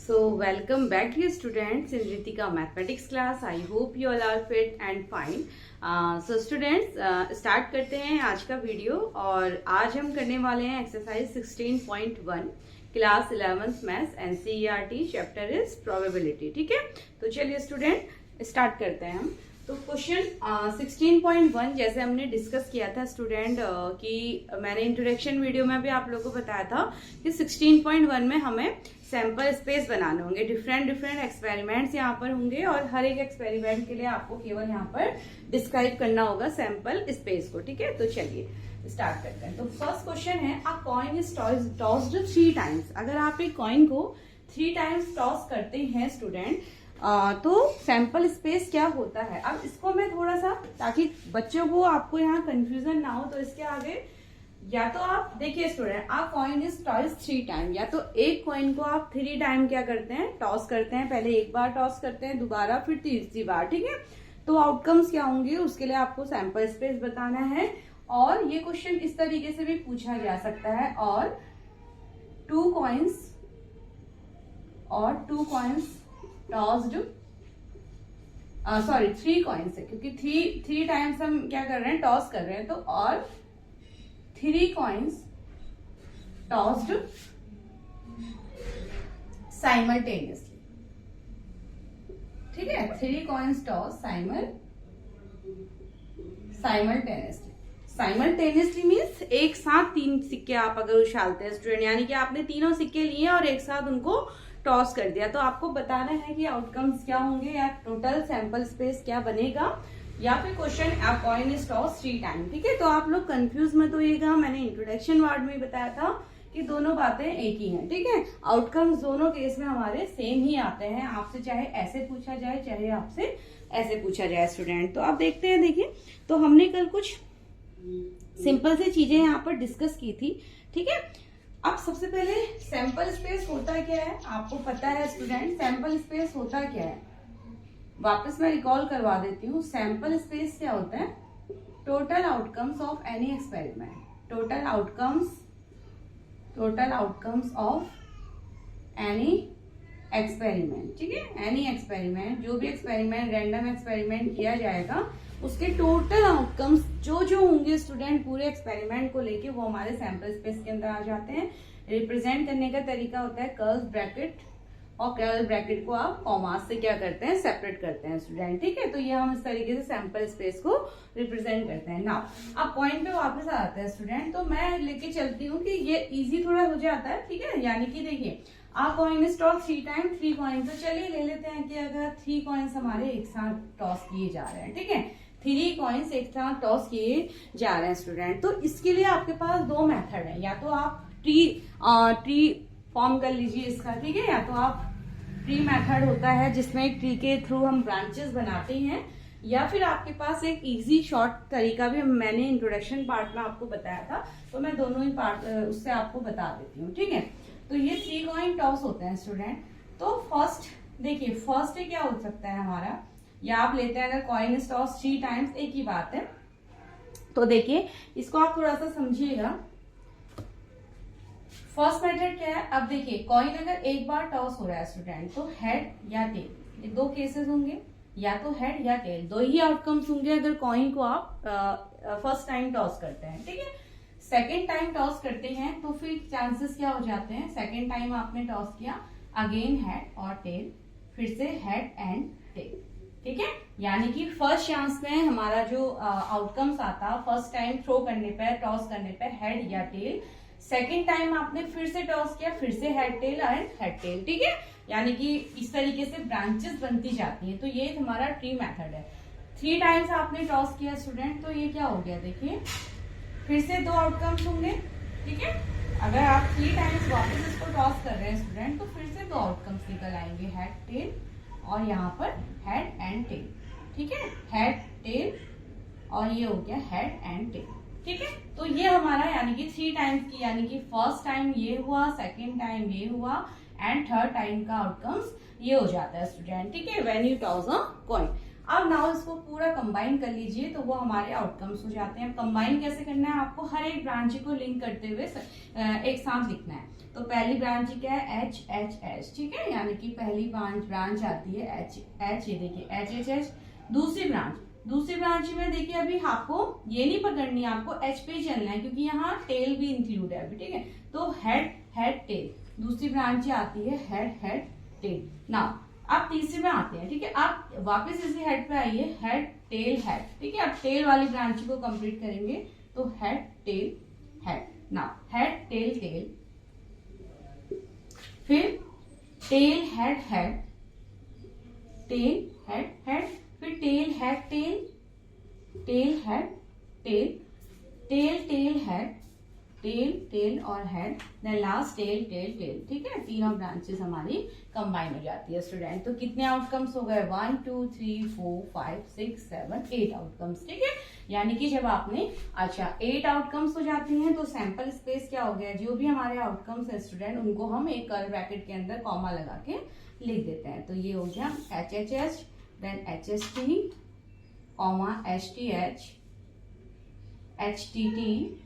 Welcome back dear students in Ritika mathematics class. I hope you all are fit and fine. So students start करते हैं आज का video और आज हम करने वाले हैं exercise 16.1 class 11th maths NCERT chapter is probability. ठीक है, तो चलिए स्टूडेंट स्टार्ट करते हैं हम। तो क्वेश्चन 16.1 जैसे हमने डिस्कस किया था स्टूडेंट कि मैंने इंट्रोडक्शन वीडियो में भी आप लोगों को बताया था कि 16.1 में हमें सैंपल स्पेस बनाने होंगे। डिफरेंट एक्सपेरिमेंट्स यहाँ पर होंगे और हर एक एक्सपेरिमेंट के लिए आपको केवल यहाँ पर डिस्क्राइब करना होगा सैंपल स्पेस को। ठीक है, तो चलिए स्टार्ट करते हैं। तो फर्स्ट क्वेश्चन है, a coin is tossed 3 times. अगर आप एक कॉइन को 3 टाइम्स टॉस करते हैं स्टूडेंट तो सैंपल स्पेस क्या होता है। अब इसको मैं थोड़ा सा, ताकि बच्चों को आपको यहाँ कंफ्यूजन ना हो, तो इसके आगे या तो आप देखिए स्टूडेंट, आप कॉइन इज टॉस 3 टाइम, या तो एक कॉइन को आप 3 टाइम क्या करते हैं, टॉस करते हैं। पहले एक बार टॉस करते हैं, दोबारा, फिर तीसरी बार। ठीक है, तो आउटकम्स क्या होंगे उसके लिए आपको सैंपल स्पेस बताना है। और ये क्वेश्चन इस तरीके से भी पूछा जा सकता है, और 2 कॉइन्स टॉस्ड, सॉरी 3 कॉइन्स है, क्योंकि 3 टाइम्स हम क्या कर रहे हैं, टॉस कर रहे हैं। तो और 3 कॉइन्स टॉस्ड साइमल्टेनियसली। ठीक है, 3 कॉइन्स टॉस साइमल्टेनियसली मीन्स एक साथ 3 सिक्के आप अगर उछालते हैं स्टूडेंट, यानी कि आपने तीनों सिक्के लिए और एक साथ उनको टॉस कर दिया, तो आपको बताना है कि आउटकम्स क्या होंगे या टोटल सैंपल स्पेस क्या बनेगा, या फिर question a coin is toss 3 time. ठीक है, तो आप लोग कंफ्यूज मत होइएगा। मैंने इंट्रोडक्शन वर्ड में बताया था कि दोनों बातें एक ही हैं। ठीक है, आउटकम्स दोनों केस में हमारे सेम ही आते हैं, आपसे चाहे ऐसे पूछा जाए चाहे आपसे ऐसे पूछा जाए स्टूडेंट। तो आप देखते हैं, देखिए तो हमने कल कुछ सिंपल से चीजें यहाँ पर डिस्कस की थी। ठीक है, अब सबसे पहले सैंपल स्पेस होता क्या है, आपको पता है स्टूडेंट सैंपल स्पेस होता क्या है। वापस मैं रिकॉल करवा देती हूँ। सैंपल स्पेस क्या होता है, total outcomes of any experiment. Total outcomes of any experiment. ठीक है, एनी एक्सपेरिमेंट, जो भी एक्सपेरिमेंट, रैंडम एक्सपेरिमेंट किया जाएगा, उसके टोटल आउटकम्स जो होंगे स्टूडेंट पूरे एक्सपेरिमेंट को लेके, वो हमारे सैंपल स्पेस के अंदर आ जाते हैं। रिप्रेजेंट करने का तरीका होता है कर्ल ब्रैकेट, और कर्ल ब्रैकेट को आप कॉमास से क्या करते हैं, सेपरेट करते हैं स्टूडेंट। ठीक है, तो ये हम इस तरीके से सैंपल स्पेस को रिप्रेजेंट करते हैं। नाउ अब पॉइंट पे वापस आते हैं स्टूडेंट, तो मैं लेके चलती हूँ कि ये इजी थोड़ा हो जाता है। ठीक है, यानी कि देखिए आप coin is toss 3 time 3 coin, तो चलिए ले लेते हैं कि अगर 3 कॉइन्स हमारे एक साथ टॉस किए जा रहे हैं। ठीक है, 3 कॉइन्स एक साथ टॉस किए जा रहे हैं स्टूडेंट, तो इसके लिए आपके पास 2 मेथड है। या तो आप ट्री फॉर्म कर लीजिए इसका। ठीक है, या तो आप ट्री मेथड होता है जिसमें ट्री के थ्रू हम ब्रांचेस बनाते हैं, या फिर आपके पास एक इजी शॉर्ट तरीका भी मैंने इंट्रोडक्शन पार्ट में आपको बताया था, तो मैं दोनों ही पार्ट उससे आपको बता देती हूँ। ठीक है, तो ये 3 कॉइन टॉस होते हैं स्टूडेंट। तो फर्स्ट देखिए, फर्स्ट क्या हो सकता है हमारा, या आप लेते हैं अगर कॉइन इज टॉस 3 टाइम्स, एक ही बात है। तो देखिए इसको आप थोड़ा सा समझिएगा। फर्स्ट मेथड क्या है, अब देखिए कॉइन अगर एक बार टॉस हो रहा है स्टूडेंट, तो हेड या टेल, ये 2 केसेस होंगे, या तो हेड या टेल, 2 ही आउटकम्स होंगे अगर कॉइन को आप फर्स्ट टाइम टॉस करते हैं। ठीक है, सेकेंड टाइम टॉस करते हैं तो फिर चांसेस क्या हो जाते हैं, सेकेंड टाइम आपने टॉस किया, अगेन हेड और टेल, फिर से हेड एंड टेल। ठीक है, यानी कि फर्स्ट चांस में हमारा जो आउटकम्स आता, फर्स्ट टाइम थ्रो करने पर, टॉस करने पर हेड या टेल, सेकेंड टाइम आपने फिर से टॉस किया, फिर से head tail and head tail. ठीक है, यानी कि इस तरीके से ब्रांचेस बनती जाती हैं। तो ये हमारा ट्री मेथड है। 3 टाइम्स आपने टॉस किया स्टूडेंट, तो ये क्या हो गया, देखिए फिर से 2 आउटकम्स होंगे। ठीक है, अगर आप 3 टाइम्स वापस इसको टॉस कर रहे हैं स्टूडेंट, तो फिर से 2 आउटकम्स निकल आएंगे, हेड टेल और यहाँ पर हेड एंड टेल। ठीक है, हेड टेल और ये हो गया हेड एंड टेल। ठीक है, तो ये हमारा यानी कि 3 टाइम्स की, यानी कि फर्स्ट टाइम ये हुआ, सेकेंड टाइम ये हुआ एंड थर्ड टाइम का आउटकम्स ये हो जाता है स्टूडेंट। ठीक है, when you toss a coin. अब नाउ इसको पूरा कंबाइन कर लीजिए तो वो हमारे आउटकम्स हो जाते हैं। कंबाइन कैसे करना है, आपको हर एक ब्रांच को लिंक करते हुए एक साथ लिखना है। तो पहली ब्रांच क्या है, एच एच एच, ठीक है, यानी कि पहली ब्रांच आती है एच एच, ये देखिए एच एच एच। दूसरी ब्रांच में देखिए अभी आपको ये नहीं पकड़नी, आपको एच पे चलना है क्योंकि यहाँ टेल भी इंक्लूड है अभी, ठीक है। तो हेड हेड टेल, दूसरी ब्रांच आती है हेड हेड टेल। नाउ अब तीसरे में आते हैं, ठीक है। आप वापस इसी हेड पे आइए, हेड टेल हेड, ठीक है। अब टेल वाली ब्रांच को कंप्लीट करेंगे तो head tail head. Now head tail tail, फिर tail head head, tail head head, फिर tail head tail, tail head tail, tail tail head, tail tail और head, then last tail tail tail, ठीक है। तीनों branches हमारी combine हो जाती है स्टूडेंट। तो कितने आउटकम्स हो गए, 1 2 3 4 5 6 7 8 आउटकम्स, ठीक है। यानी कि जब आपने 8 आउटकम्स हो जाते हैं तो सैंपल स्पेस क्या हो गया, जो भी हमारे आउटकम्स है स्टूडेंट उनको हम एक कर्ली ब्रैकेट के अंदर कॉमा लगा के लिख देते हैं। तो ये हो गया H H H, then H S T, comma H T H, H T T,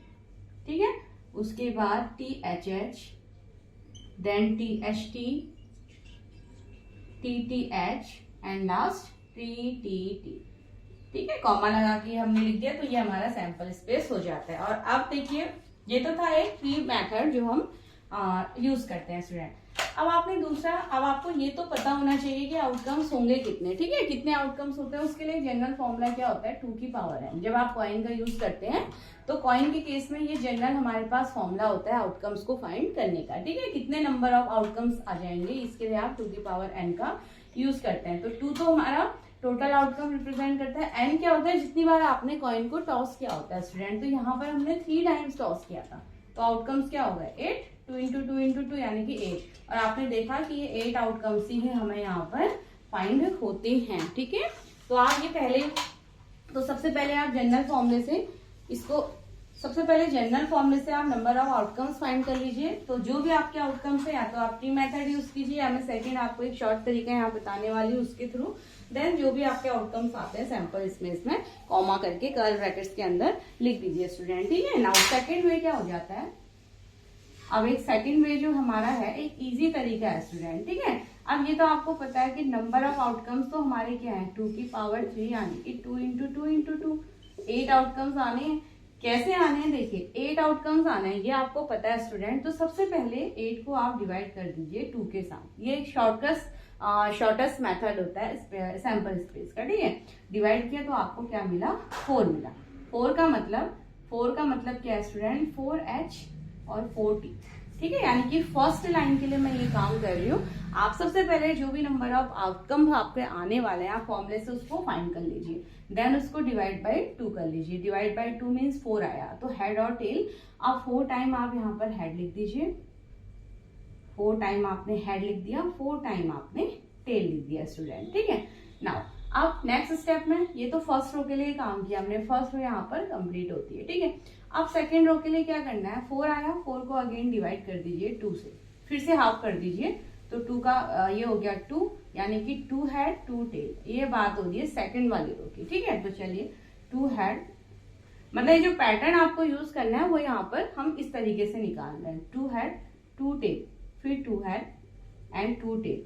ठीक है। उसके बाद T H H, then T H T, T T H and last T T T, ठीक है। कॉमा लगा के हमने लिख दिया तो ये हमारा सैंपल स्पेस हो जाता है। और अब देखिए ये तो था एक ट्री मेथड जो हम यूज करते हैं स्टूडेंट। अब आपने दूसरा, अब आपको ये तो पता होना चाहिए कि आउटकम्स होंगे कितने, ठीक है। कितने आउटकम्स होते हैं उसके लिए जनरल फॉर्मूला क्या होता है, 2 की पावर n। जब आप कॉइन का यूज करते हैं तो कॉइन के केस में ये जनरल हमारे पास फॉर्मूला होता है आउटकम्स को फाइंड करने का, ठीक है। कितने नंबर ऑफ आउटकम्स आ जाएंगे इसके लिए आप 2 की पावर n का यूज करते हैं। तो 2 तो हमारा टोटल आउटकम रिप्रेजेंट करता है, n क्या होता है जितनी बार आपने कॉइन को टॉस किया होता है स्टूडेंट। तो यहाँ पर हमने 3 टाइम्स टॉस किया था तो आउटकम्स क्या हो गए 8, 2 इंटू 2 इंटू 2 यानी कि 8। और आपने देखा कि ये 8 आउटकम्स ही हमें यहाँ पर फाइंड होते हैं, ठीक है। तो आप ये पहले, तो सबसे पहले आप जनरल फॉर्मूले से इसको, सबसे पहले जनरल फॉर्मूले से आप नंबर ऑफ आउटकम्स फाइंड कर लीजिए। तो जो भी आपके आउटकम्स है या तो आप ट्री मेथड यूज कीजिए या मैं सेकंड आपको एक शॉर्ट तरीका यहाँ बताने वाली हूँ उसके थ्रू। देन जो भी आपके आउटकम्स आते हैं सैंपल इसमें कॉमा करके कर्ली ब्रैकेट्स के अंदर लिख दीजिए स्टूडेंट, ठीक है। नाउ सेकंड वे क्या हो जाता है, अब एक सेकंड वे जो हमारा है एक इजी तरीका है स्टूडेंट, ठीक है। अब ये तो आपको पता है कि नंबर ऑफ आउटकम्स तो हमारे क्या है 2 की पावर 3 यानी कि 2 इंटू 2 इंटू 2, 8 आउटकम्स आने हैं। कैसे आने हैं देखिए, 8 आउटकम्स आने हैं ये आपको पता है स्टूडेंट। तो सबसे पहले 8 को आप डिवाइड कर दीजिए 2 के साथ, ये एक शॉर्टेस्ट मेथड होता है सैंपल स्पेस का, ठीक है। डिवाइड किया तो आपको क्या मिला, 4 मिला। 4 का मतलब क्या है स्टूडेंट, 4h और 4t, ठीक है। यानी कि फर्स्ट लाइन के लिए मैं ये काम कर रही हूँ। आप सबसे पहले जो भी नंबर ऑफ आउटकम आपके आने वाले हैं आप फॉर्मूले से उसको फाइंड कर लीजिए, देन उसको डिवाइड बाय 2 कर लीजिए। डिवाइड बाय 2 मीन्स 4 आया तो हेड और टेल, अब 4 टाइम आप यहाँ पर हेड लिख दीजिए, 4 टाइम आपने हेड लिख दिया, 4 टाइम आपने टेल लिख दिया स्टूडेंट, ठीक है। नाउ अब नेक्स्ट स्टेप में, ये तो फर्स्ट रो के लिए काम किया हमने, फर्स्ट रो यहाँ पर कंप्लीट होती है, ठीक है। अब सेकेंड रो के लिए क्या करना है, 4 आया, 4 को अगेन डिवाइड कर दीजिए 2 से, फिर से हाफ कर दीजिए तो 2 का ये हो गया 2 यानी कि 2 हेड 2 टेल। ये बात हो रही है सेकंड वाली रो की, ठीक है। तो चलिए 2 हेड, मतलब ये जो पैटर्न आपको यूज करना है वो यहाँ पर हम इस तरीके से निकाल रहे हैं, 2 हेड 2 टेल, फिर 2 हेड एंड 2 टेल,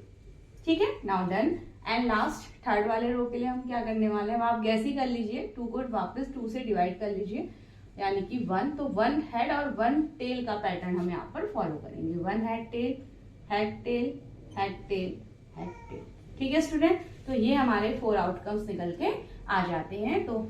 ठीक है। Now done. And last third वाले रो के लिए हम क्या करने वाले हैं, आप गैस ही कर लीजिए, 2 को वापस 2 से डिवाइड कर लीजिए यानी कि 1, तो 1 हेड और 1 टेल का पैटर्न हम यहाँ पर फॉलो करेंगे, 1 head tail head tail head tail head tell, ठीक है स्टूडेंट। तो ये हमारे 4 आउटकम्स निकल के आ जाते हैं। तो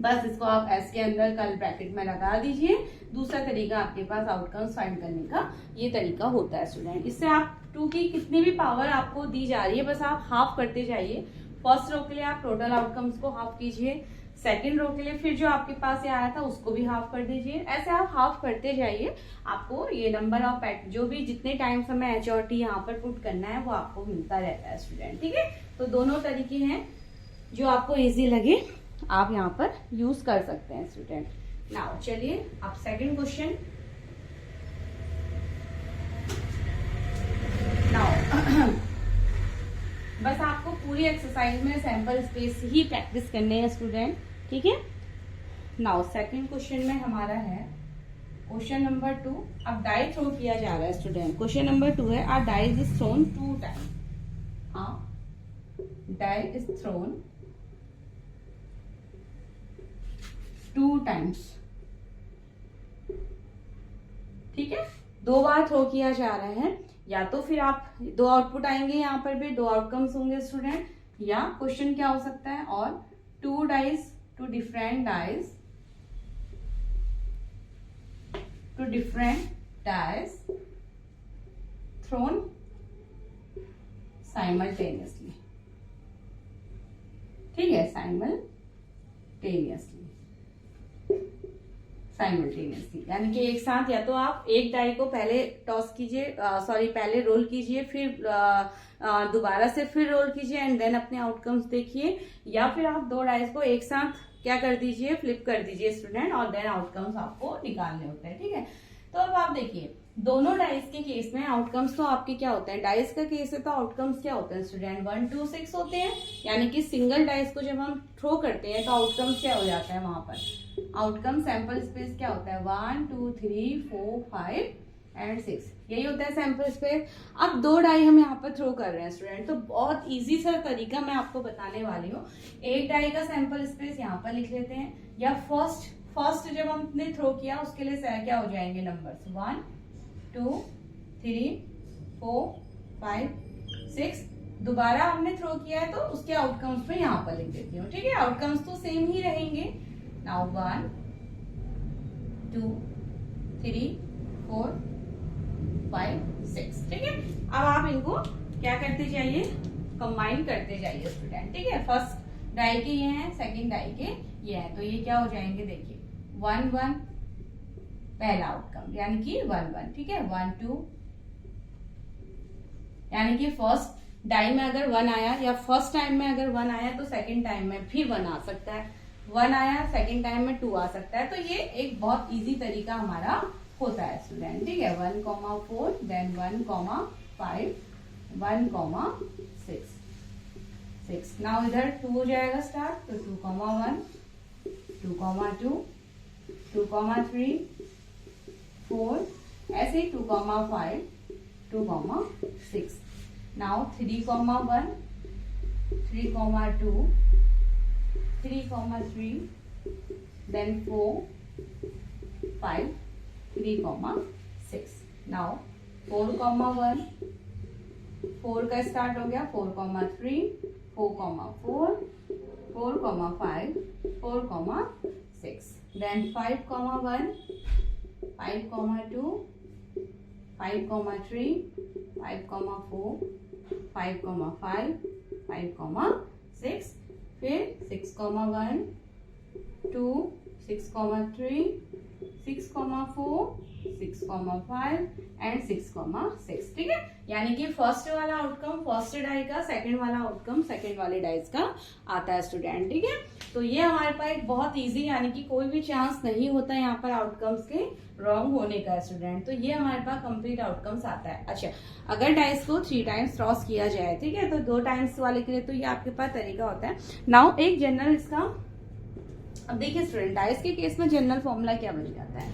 बस इसको आप एस के अंदर कर्ली ब्रैकेट में लगा दीजिए। दूसरा तरीका आपके पास आउटकम्स फाइंड करने का ये तरीका होता है स्टूडेंट। इससे आप 2 की कितनी भी पावर आपको दी जा रही है बस आप हाफ करते जाइए। फर्स्ट रो के लिए आप टोटल आउटकम्स को हाफ कीजिए, सेकेंड रो के लिए फिर जो आपके पास ये आया था उसको भी हाफ कर दीजिए। ऐसे आप हाफ करते जाइए, आपको ये नंबर ऑफ जो भी जितने टाइम्स हमें एच और टी यहाँ पर पुट करना है वो आपको मिलता रहता है स्टूडेंट, ठीक है। तो दोनों तरीके हैं, जो आपको इजी लगे आप यहाँ पर यूज कर सकते हैं स्टूडेंट। नाउ चलिए अब सेकंड क्वेश्चन। नाउ बस आपको पूरी एक्सरसाइज एक्सरसाइज में सैंपल स्पेस ही प्रैक्टिस करने हैं स्टूडेंट, ठीक है। नाउ सेकंड क्वेश्चन में हमारा है क्वेश्चन नंबर 2। अब डाई थ्रो किया जा रहा है स्टूडेंट। क्वेश्चन नंबर 2 है, are die is thrown 2 time. Die is thrown 2 times, ठीक है। 2 बार थ्रो किया जा रहा है। या तो फिर आप 2 आउटपुट आएंगे, यहाँ पर भी 2 आउटकम्स होंगे स्टूडेंट, या क्वेश्चन क्या हो सकता है, और 2 dies two different dies thrown simultaneously, ठीक है, साइमल्टेनियसली यानी कि एक साथ। या तो आप एक डाई को पहले टॉस कीजिए, पहले रोल कीजिए, फिर दोबारा से फिर रोल कीजिए एंड देन अपने आउटकम्स देखिए, या फिर आप 2 डाइस को एक साथ क्या कर दीजिए, फ्लिप कर दीजिए स्टूडेंट, और देन आउटकम्स आपको निकालने होते हैं, ठीक है। तो अब आप देखिए दोनों डाइस के केस में आउटकम्स तो आपके क्या होते हैं, डाइस का केस है तो आउटकम्स क्या होते हैं स्टूडेंट, 1 2 6 होते हैं। यानी कि सिंगल डाइस को जब हम थ्रो करते हैं तो आउटकम्स क्या हो जाता है, वहां पर आउटकम सैंपल स्पेस क्या होता है, 1 2 3 4 5 एंड 6, यही होता है सैंपल स्पेस। अब 2 डाई हम यहाँ पर थ्रो कर रहे हैं स्टूडेंट, तो बहुत इजी सा तरीका मैं आपको बताने वाली हूँ। एक डाई का सैंपल स्पेस यहाँ पर लिख लेते हैं, या फर्स्ट जब हमने थ्रो किया उसके लिए क्या हो जाएंगे नंबर्स, 1 2 3 4 5 6। दोबारा हमने थ्रो किया है तो उसके आउटकम्स में यहाँ पर लिख देती हूँ, ठीक है। आउटकम्स तो सेम ही रहेंगे। नाउ 1 2 3 4 5 6, ठीक है। अब आप इनको क्या करते जाइए, कंबाइन करते जाइए स्टूडेंट, ठीक है। फर्स्ट डाई के ये हैं, सेकंड डाई के ये हैं, तो ये क्या हो जाएंगे, देखिए 1 1 पहला आउटकम यानी कि 1 1, ठीक है। 1 2 यानी कि फर्स्ट डाई में अगर 1 आया, या फर्स्ट टाइम में अगर 1 आया तो सेकंड टाइम में भी 1 आ सकता है, 1 आया सेकंड टाइम में 2 आ सकता है। तो ये एक बहुत इजी तरीका हमारा होता है स्टूडेंट, ठीक है। 1 4 देन 1 5 1 6। नाउ इधर 2 हो जाएगा स्टार्ट, तो 2 1 2 2 2 3 4, ऐसे ही 2 5 2 6। Now 3 1 3 2 3 3 then 4 5 3 6। नाउ 4 1 4 का स्टार्ट हो गया, 4 3 4 4 4 5 4 6, देन 5 1 5 2 5 3 5 4 5 5 5 6, फिर 6 1 2 6 3 6 4 6 5 एंड 6 6, ठीक है। यानी कि फर्स्ट वाला आउटकम फर्स्ट डाई का, सेकंड वाला आउटकम सेकंड वाले डाइस का आता है स्टूडेंट, ठीक है। तो ये हमारे पास एक बहुत इजी, यानी कि कोई भी चांस नहीं होता यहाँ पर आउटकम्स के रॉन्ग होने का स्टूडेंट। तो ये हमारे पास कंप्लीट आउटकम्स आता है। अच्छा, अगर डाइस को 3 टाइम्स क्रॉस किया जाए, ठीक है, तो 2 टाइम्स वाले के लिए तो ये आपके पास तरीका होता है। नाउ एक जनरल इसका, अब देखिए स्टूडेंट, डाइस के केस में जनरल फॉर्मूला क्या बन जाता है,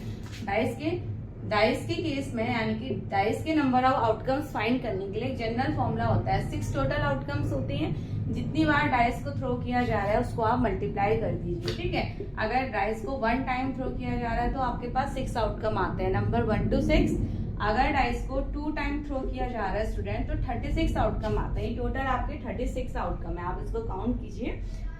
डाइस के केस में, यानी कि डाइस के नंबर ऑफ आउटकम्स फाइंड करने के लिए एक जनरल फॉर्मूला होता है। 6 टोटल आउटकम्स होते हैं, जितनी बार डाइस को थ्रो किया जा रहा है उसको आप मल्टीप्लाई कर दीजिए, ठीक है। अगर डाइस को 1 टाइम थ्रो किया जा रहा है तो आपके पास 6 आउटकम आते हैं, नंबर 1 to 6। अगर डाइस को 2 टाइम थ्रो किया जा रहा है स्टूडेंट तो 36 आउटकम आते हैं। टोटल आपके 36 आउटकम है, आप इसको काउंट कीजिए,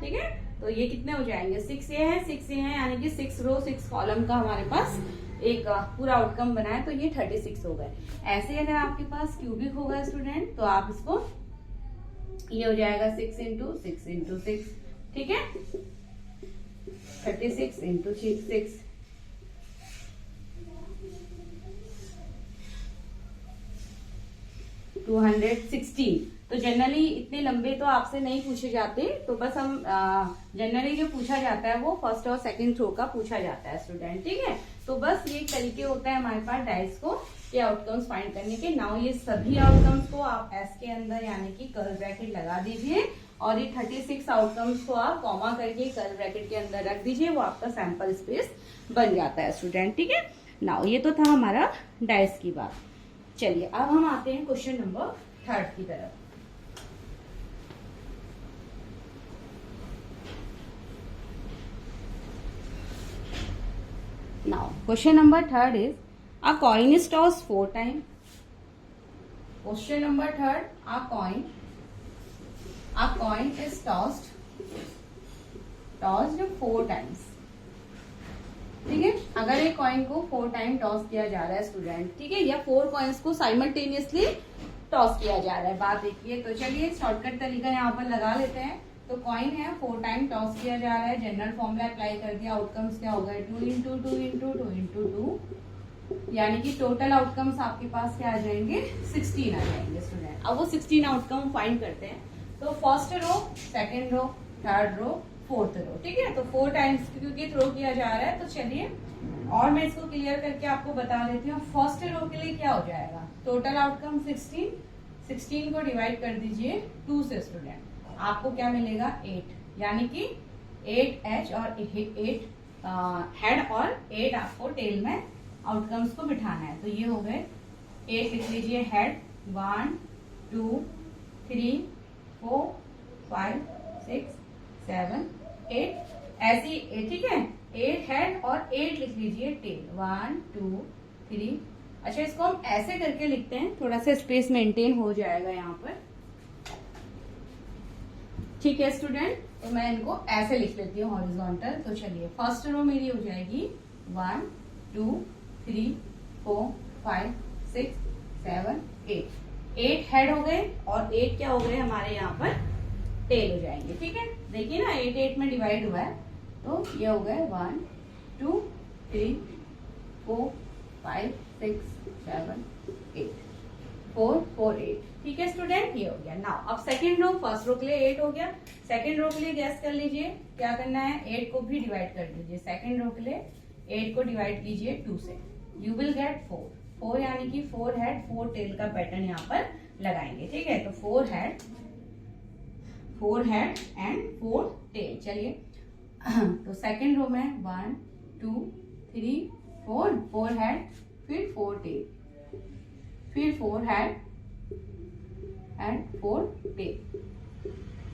ठीक है। तो ये कितने हो जाएंगे, 6 ये है 6 ये है, यानी कि 6 रो 6 कॉलम का हमारे पास एक पूरा आउटकम बना है, तो ये 36 हो गए। ऐसे अगर आपके पास क्यूबिक होगा स्टूडेंट तो आप इसको, ये हो जाएगा 6 into 6 into 6, ठीक है, 36 into 6 216। तो जनरली इतने लंबे तो आपसे नहीं पूछे जाते, तो बस हम जनरली जो पूछा जाता है वो फर्स्ट और सेकंड थ्रो का पूछा जाता है स्टूडेंट, ठीक है। तो बस ये तरीके होता है हमारे पास डाइस को के आउटकम्स फाइंड करने के। नाउ ये सभी आउटकम्स को आप एस के अंदर यानी कि कर्ली ब्रैकेट लगा दीजिए और ये 36 आउटकम्स को आप कॉमा करके कर्ली ब्रैकेट के अंदर रख दीजिए, वो आपका सैंपल स्पेस बन जाता है स्टूडेंट। ठीक है, नाउ ये तो था हमारा डाइस की बात। चलिए अब हम आते हैं क्वेश्चन नंबर 3 की तरफ। Now question number 3 is a coin is tossed 4 time. Question number 3, a coin is tossed 4 times. ठीक है, अगर एक कॉइन को 4 टाइम टॉस किया जा रहा है स्टूडेंट, ठीक है, या 4 कॉइन्स को साइमल्टेनियसली टॉस किया जा रहा है, बात देखिए। तो चलिए शॉर्टकट तरीका यहाँ पर लगा लेते हैं। तो कॉइन है, 4 टाइम टॉस किया जा रहा है, जनरल फॉर्मूला अप्लाई कर दिया, आउटकम्स क्या हो गए 2 इंटू 2 इंटू 2 इंटू 2, यानी कि टोटल आउटकम्स आपके पास क्या आ जाएंगे 16 आ जाएंगे स्टूडेंट। अब वो 16 आउटकम फाइंड करते हैं। तो first row, second row, third row, fourth row. ठीक है, तो 4 टाइम्स क्योंकि थ्रो किया जा रहा है, तो चलिए और मैं इसको क्लियर करके आपको बता देती हूँ। फर्स्ट रो के लिए क्या हो जाएगा, टोटल आउटकम 16 को डिवाइड कर दीजिए 2 से स्टूडेंट, आपको क्या मिलेगा 8, यानी कि 8 और 8 हेड और 8 आपको टेल में आउटकम्स को बिठाना है। तो ये हो गए 8 लिख लीजिए हेड, 1 2 3 4 5 6 7 8, ऐसी 8। ठीक है, 8 हेड और 8 लिख लीजिए टेल, 1 2 3। अच्छा, इसको हम ऐसे करके लिखते हैं, थोड़ा सा स्पेस मेंटेन हो जाएगा यहाँ पर। ठीक है स्टूडेंट, तो मैं इनको ऐसे लिख लेती हूँ हॉरिजॉन्टल। तो चलिए फर्स्ट रो मेरी हो जाएगी 1 2 3 4 5 6 7 8 हेड हो गए और 8 क्या हो गए हमारे यहाँ पर टेल हो जाएंगे। ठीक है, देखिए ना 8 में डिवाइड हुआ है, तो ये हो गए 1 2 3 4 5 6 7 8 4 4 8। ठीक है स्टूडेंट, ये हो गया। नाउ अब सेकंड रो, फर्स्ट रो के लिए 8 हो गया, सेकंड रो के लिए गैस कर लीजिए क्या करना है, 8 को भी डिवाइड कर दीजिए। सेकंड रो के लिए 8 को डिवाइड कीजिए 2 से, यू विल गेट 4 यानी कि 4 हेड 4 टेल का पैटर्न यहाँ पर लगाएंगे। ठीक है, तो 4 हेड एंड 4 टेल। चलिए तो सेकंड रो में 1 2 3 4 हेड, फिर 4 टेल, फिर 4 हेड एंड 4 टेल।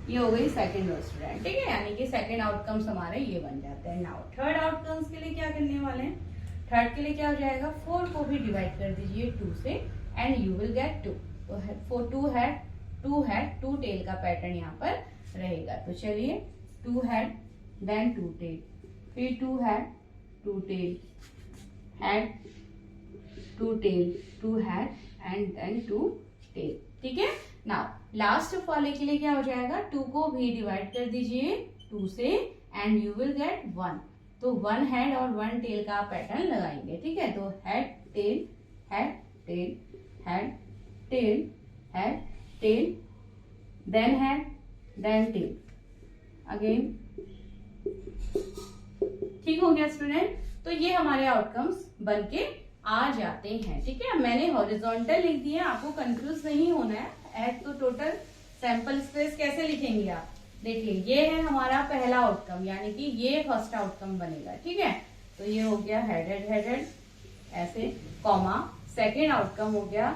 ये हो गई सेकंड रो स्टूडेंट। ठीक है, यानी कि सेकंड आउटकम्स हमारे ये बन जाते हैं। नाउ थर्ड आउटकम्स के लिए क्या करने वाले हैं, थर्ड के लिए क्या हो जाएगा, 4 को भी डिवाइड कर दीजिए 2 से एंड यू विल गेट 2। तो 4 2 हेड 2 टेल का पैटर्न यहाँ पर रहेगा। तो चलिए 2 हेड देन 2 टेल, फिर 2 head 2 tail, head 2 tail 2 head and then 2 tail. ठीक है, नाउ लास्ट वाले के लिए क्या हो जाएगा, 2 को भी डिवाइड कर दीजिए 2 से एंड यू विल गेट 1। तो 1 हेड और 1 टेल का पैटर्न लगाएंगे। ठीक है, तो head tail head tail head tail head tail then head then tail again. ठीक हो गया स्टूडेंट, तो ये हमारे आउटकम्स बनके आ जाते हैं। ठीक है, मैंने हॉरिजॉन्टल लिख दिया, आपको कंफ्यूज नहीं होना है। Add to total sample space कैसे लिखेंगे आप, देखिए ये है हमारा पहला आउटकम, यानी कि ये फर्स्ट आउटकम बनेगा। ठीक है, तो ये हो गया हेडेड ऐसे कॉमा, सेकेंड आउटकम हो गया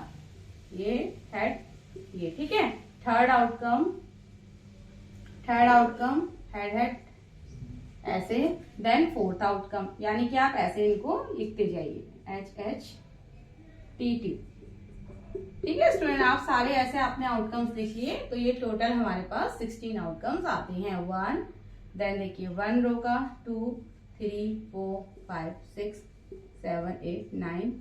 ये हेड ये। ठीक है, थर्ड आउटकम हेड ऐसे, देन फोर्थ आउटकम, यानी कि आप ऐसे इनको लिखते जाइए HHTT। ठीक है स्टूडेंट, आप सारे ऐसे अपने आउटकम्स लिखिए। तो ये टोटल हमारे पास 16 आउटकम्स आते हैं। 1 देन देखिए 1 रो का 2 3 4 5 6 7 8 9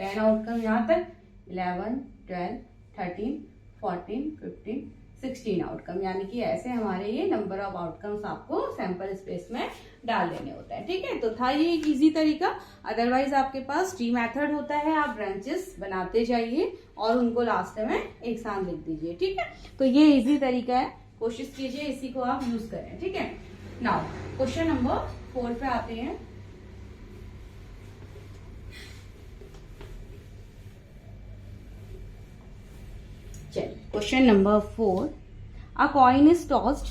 10 आउटकम यहाँ तक, 11 12 13 14 15 16 आउटकम, यानी कि ऐसे हमारे ये नंबर ऑफ आउटकम्स आपको सैंपल स्पेस में डाल देने होता है। ठीक है, तो था ये एक इजी तरीका। अदरवाइज आपके पास ट्री मेथड होता है, आप ब्रांचेस बनाते जाइए और उनको लास्ट में एक साथ लिख दीजिए। ठीक है, तो ये इजी तरीका है, कोशिश कीजिए इसी को आप यूज करें। ठीक है, नाउ क्वेश्चन नंबर 4 पे आते हैं। चलिए question number 4, a coin is tossed,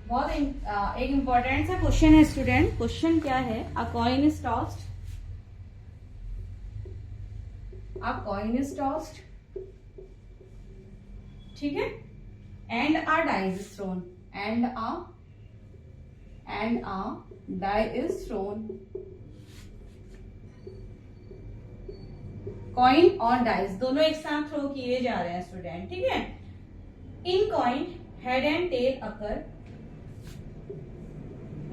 बहुत एक इंपॉर्टेंट सा क्वेश्चन है स्टूडेंट। क्वेश्चन क्या है? A coin is tossed, a coin is tossed, ठीक है, and a die is thrown, and a die is thrown. Coin और डाइस दोनों एक साथ थ्रो किए जा रहे हैं स्टूडेंट, ठीक है। In coin head and tail occur,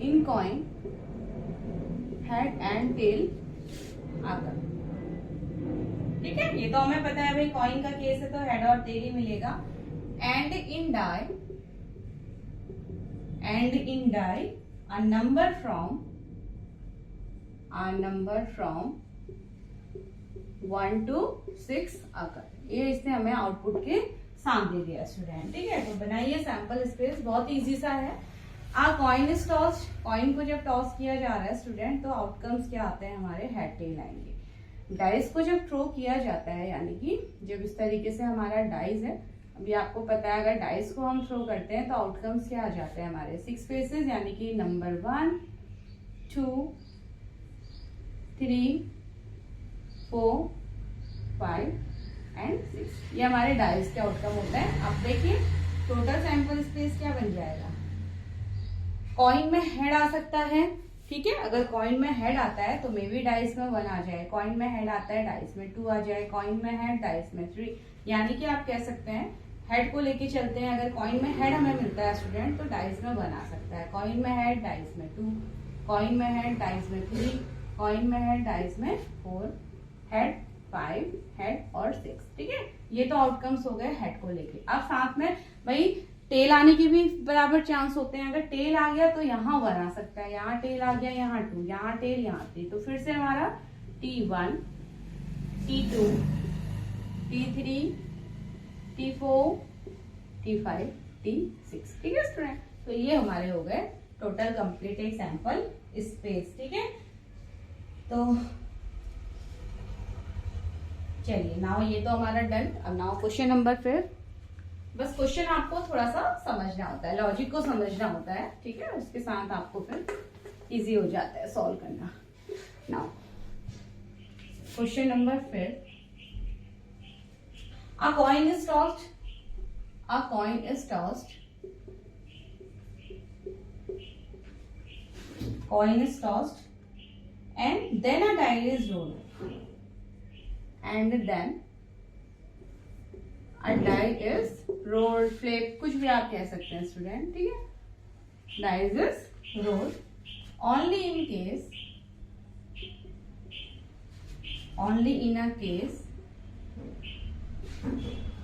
in coin head and tail occur, ठीक है। ये तो हमें पता है भाई, कॉइन का केस है तो हेड और टेल ही मिलेगा। And in die, and in die a number from 1 to 6 occur. ये इसने हमें आउटपुट के साथ दे दिया स्टूडेंट, ठीक है। तो बनाइए सैंपल स्पेस, बहुत इजी सा है। आ कॉइन इज टॉस्ड, कॉइन को जब टॉस किया जा रहा है स्टूडेंट तो आउटकम्स क्या आते हैं हमारे? हेड टेल आएंगे। डाइस को जब थ्रो किया जाता है, यानी कि जब इस तरीके से हमारा डाइस है, अभी आपको पता है अगर डाइस को हम थ्रो करते हैं तो आउटकम्स क्या आ जाते हैं हमारे? 6 स्पेसेस, यानी कि नंबर 1 2 3 4 5 एंड 6, ये हमारे डाइस के आउटकम होता है। अब देखिए टोटल सैंपल स्पेस क्या बन जाएगा? कॉइन में हेड आ सकता है, ठीक है। अगर कॉइन में हेड आता है तो मे बी डाइस में 1 आ जाए, कॉइन में हेड आता है डाइस में 2 आ जाए, कॉइन में हेड डाइस में 3, यानी कि आप कह सकते हैं हेड को लेके चलते हैं। अगर कॉइन में हेड हमें मिलता है स्टूडेंट तो डाइस में 1 आ सकता है, कॉइन में हेड डाइस में 2, कॉइन में हेड डाइस में 3, कॉइन में हेड डाइस में 4, हेड 5, हेड और 6, ठीक है। ये तो आउटकम्स हो गए हेड को लेके। अब साथ में भाई टेल आने के भी बराबर चांस होते हैं। अगर टेल आ गया तो यहाँ 1 आ सकता है, यहाँ टेल आ गया यहाँ 2, यहाँ टेल यहाँ 3, तो फिर से हमारा T1 T2 T3 T4 T5 T6, ठीक है स्टूडेंट। तो ये हमारे हो गए टोटल कंप्लीटेड सैंपल स्पेस, ठीक है। तो चलिए नाउ ये तो हमारा डन। अब नाउ क्वेश्चन नंबर 5। बस क्वेश्चन आपको थोड़ा सा समझना होता है, लॉजिक को समझना होता है, ठीक है। उसके साथ आपको फिर इजी हो जाता है सॉल्व करना। Now question number 5। A coin is tossed, a coin is tossed, coin is tossed and then a die is rolled, and then a die is rolled, flip, कुछ भी आप कह सकते हैं स्टूडेंट, ठीक है। dice is rolled only in a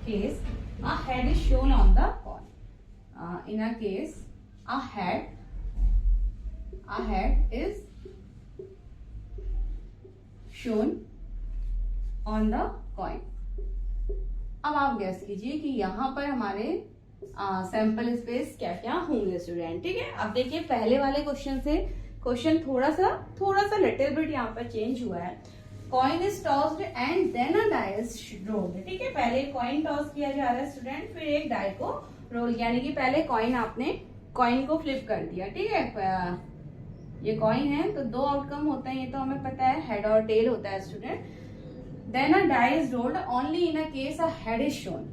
case a head is shown on the coin. In a case a head is shown on the coin. अब आप गैस कीजिए कि यहाँ पर हमारे सैंपल स्पेस क्या क्या होंगे स्टूडेंट, ठीक है। अब देखिए पहले वाले क्वेश्चन से क्वेश्चन थोड़ा सा लिटिल बिट यहाँ पर चेंज हुआ है। Coin is tossed and then a die is rolled, ठीक है। पहले कॉइन टॉस किया जा रहा है स्टूडेंट, फिर एक डाई को रोल, यानी कि पहले कॉइन आपने कॉइन को फ्लिप कर दिया, ठीक है। ये कॉइन है तो 2 आउटकम होता है, ये तो हमें पता है, हेड और टेल होता है student. Then a die is rolled only in a case a head is shown,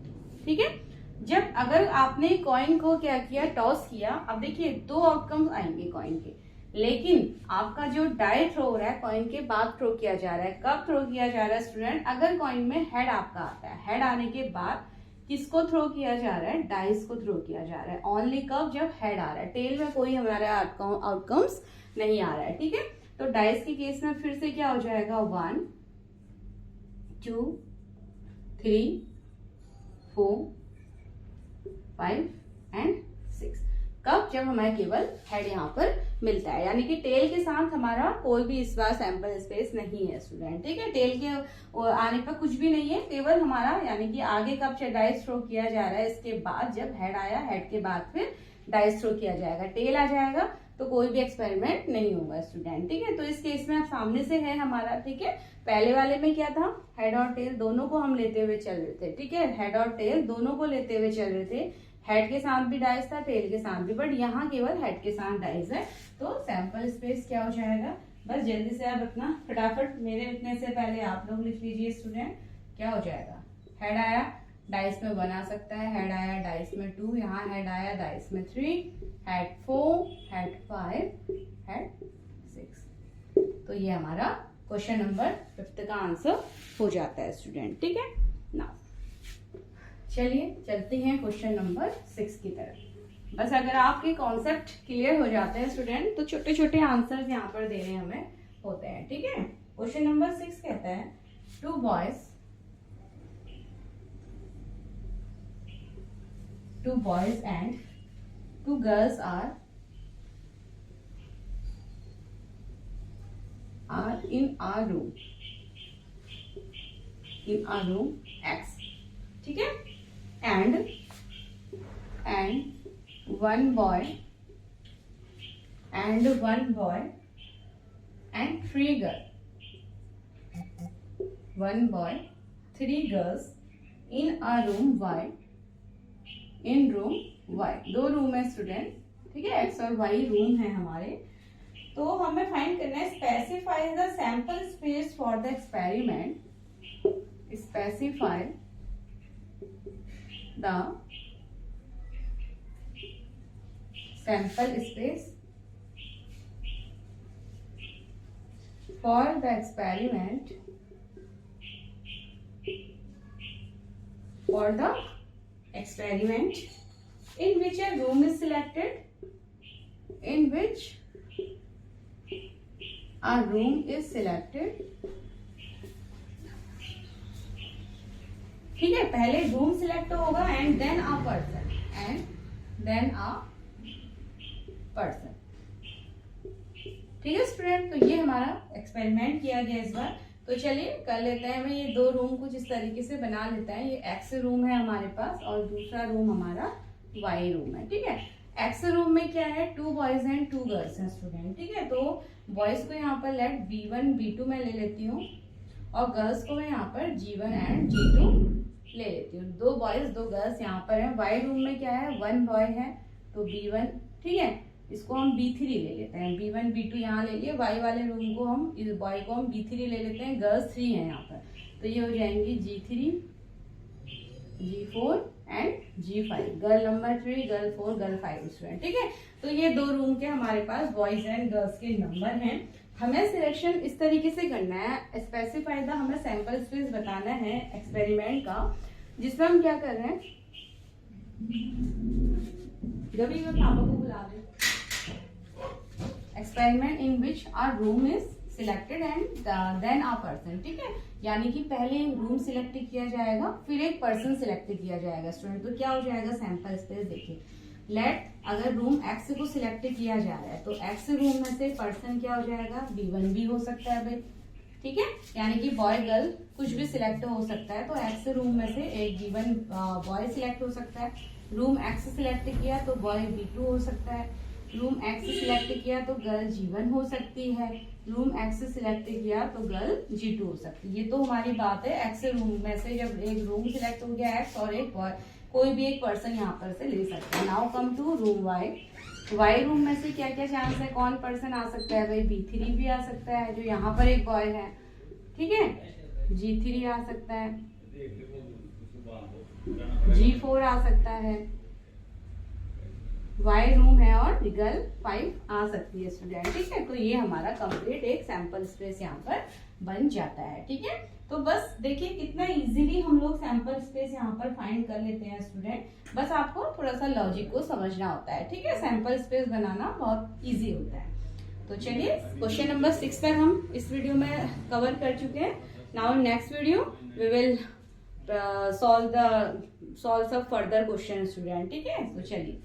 ठीक है। जब अगर आपने कॉइन को क्या किया, टॉस किया, अब देखिए 2 आउटकम्स आएंगे कॉइन के, लेकिन आपका जो डाई थ्रो हो रहा है कॉइन के बाद थ्रो किया जा रहा है। कब थ्रो किया जा रहा है स्टूडेंट? अगर कॉइन में हेड आपका आता है, हेड आने के बाद किसको थ्रो किया जा रहा है? डाइस को थ्रो किया जा रहा है। ओनली कब? जब हेड आ रहा है, टेल में कोई हमारा आउटकम्स नहीं आ रहा है, ठीक है। तो डाइस के केस में फिर से क्या हो जाएगा? 1 2 3 4 5 एंड 6। कब? जब हमें केवल हेड यहाँ पर मिलता है, यानी कि टेल के साथ हमारा कोई भी इस बार सैंपल स्पेस नहीं है स्टूडेंट, ठीक है। टेल के आने पर कुछ भी नहीं है, केवल हमारा यानी कि आगे कब डाइस थ्रो किया जा रहा है, इसके बाद जब हेड आया, हेड के बाद फिर डाइस थ्रो किया जाएगा। टेल आ जाएगा तो कोई भी एक्सपेरिमेंट नहीं होगा स्टूडेंट, ठीक है। तो इस केस में आप सामने से है हमारा, ठीक है। पहले वाले में क्या था? हेड और टेल दोनों को हम लेते हुए चल रहे थे, ठीक है। हेड और टेल दोनों को लेते हुए चल रहे थे, हेड के साथ भी डाइस था, टेल के साथ भी, बट यहाँ केवल हेड के साथ डाइस है। तो सैंपल स्पेस क्या हो जाएगा, बस जल्दी से आप अपना फटाफट मेरे लिखने से पहले आप लोग लिख लीजिए स्टूडेंट। क्या हो जाएगा, हेड आया डाइस में 1 आ सकता है, हेड आया डाइस में 2, यहाँ हेड आया डाइस में 3, हेड 4, हेड 5, हेड 6। तो ये हमारा क्वेश्चन नंबर 5 का आंसर हो जाता है स्टूडेंट। ठीक है, नाउ चलिए चलते हैं क्वेश्चन नंबर 6 की तरफ। बस अगर आपके कॉन्सेप्ट क्लियर हो जाते हैं स्टूडेंट तो छोटे छोटे आंसर्स यहाँ पर देने हमें होते हैं। ठीक है, क्वेश्चन नंबर 6 कहता है 2 boys and 2 girls are in a room X, ठीक है, and one boy and 3 girls, 1 boy 3 girls in a room Y, in room Y, 2 room है स्टूडेंट। ठीक है, X और Y रूम है हमारे। तो हमें फाइंड करना है specify the sample space for the experiment, specify the sample space for the experiment in which a room is selected, ठीक है, पहले रूम सिलेक्ट होगा एंड देन अ पर्सन, ठीक है स्टूडेंट। तो ये हमारा एक्सपेरिमेंट किया गया इस बार। तो चलिए कर लेते हैं, मैं ये 2 रूम कुछ इस तरीके से बना लेते हैं। ये एक्स रूम है हमारे पास और दूसरा रूम हमारा वाई रूम है। ठीक है, एक्स रूम में क्या है, 2 बॉयज एंड 2 गर्ल्स हैं स्टूडेंट। ठीक है, तो बॉयज को यहाँ पर लेट B1 B2 में ले लेती हूँ और गर्ल्स को मैं यहाँ पर G1 एंड G2 ले लेती हूँ। 2 बॉयज 2 गर्ल्स यहाँ पर है। वाई रूम में क्या है, 1 बॉय है तो B1, ठीक है, इसको हम B3 ले लेते हैं। B1 B2 यहाँ ले लिए, वाई वाले रूम को हम, इस बॉय को हम B3 ले लेते हैं। गर्ल्स 3 है यहाँ पर, तो ये हो जाएंगी G3 G4 and G5। Girl number 3, girl 4, girl 5 student. ठीक है, तो ये 2 रूम के हमारे पास बॉयज एंड गर्ल्स के नंबर हैं। हमें सिलेक्शन इस तरीके से करना है, स्पेसिफाई द, हमें सैंपल स्पेस बताना है एक्सपेरिमेंट का, जिसमें हम क्या कर रहे हैं, कभी मैं पापा को बुला दे। Experiment in which our room is selected and then a person. ठीक है, यानी कि पहले रूम सिलेक्ट किया जाएगा फिर एक पर्सन सिलेक्ट किया जाएगा स्टूडेंट। तो क्या हो जाएगा सैंपल स्पेस, देखिए लेट, अगर रूम एक्स को सिलेक्ट किया जा रहा है तो एक्स रूम में से पर्सन क्या हो जाएगा, B1 भी हो सकता है भाई। ठीक है, यानी कि बॉय गर्ल कुछ भी सिलेक्ट हो सकता है। तो एक्स रूम में से एक B1 बॉय सिलेक्ट हो सकता है। रूम एक्स सिलेक्ट किया तो बॉय B2 हो सकता है। रूम एक्स सिलेक्ट किया तो गर्ल G1 हो सकती है। रूम एक्स सिलेक्ट किया तो गर्ल G2 हो सकती है। ये तो हमारी बात है एक्स रूम में से, जब एक रूम सिलेक्ट हो गया एक्स और एक बॉय, कोई भी एक पर्सन यहाँ पर से ले सकते हैं। Now come to room Y. Y room में से क्या क्या चांस है, कौन पर्सन आ सकता है भाई, B3 भी आ सकता है जो यहाँ पर एक बॉय है। ठीक है, G3 आ सकता है, G4 आ सकता है, वाई रूम है और गर्ल 5 आ सकती है स्टूडेंट। ठीक है, तो ये हमारा कंप्लीट एक सैंपल स्पेस यहाँ पर बन जाता है। ठीक है, तो बस देखिए कितना इजीली हम लोग सैंपल स्पेस यहाँ पर फाइंड कर लेते हैं स्टूडेंट। बस आपको थोड़ा सा लॉजिक को समझना होता है। ठीक है, सैंपल स्पेस बनाना बहुत इजी होता है। तो चलिए क्वेश्चन नंबर 6 तक हम इस वीडियो में कवर कर चुके हैं। Now next video we will solve सब फर्दर क्वेश्चन स्टूडेंट। ठीक है, तो चलिए।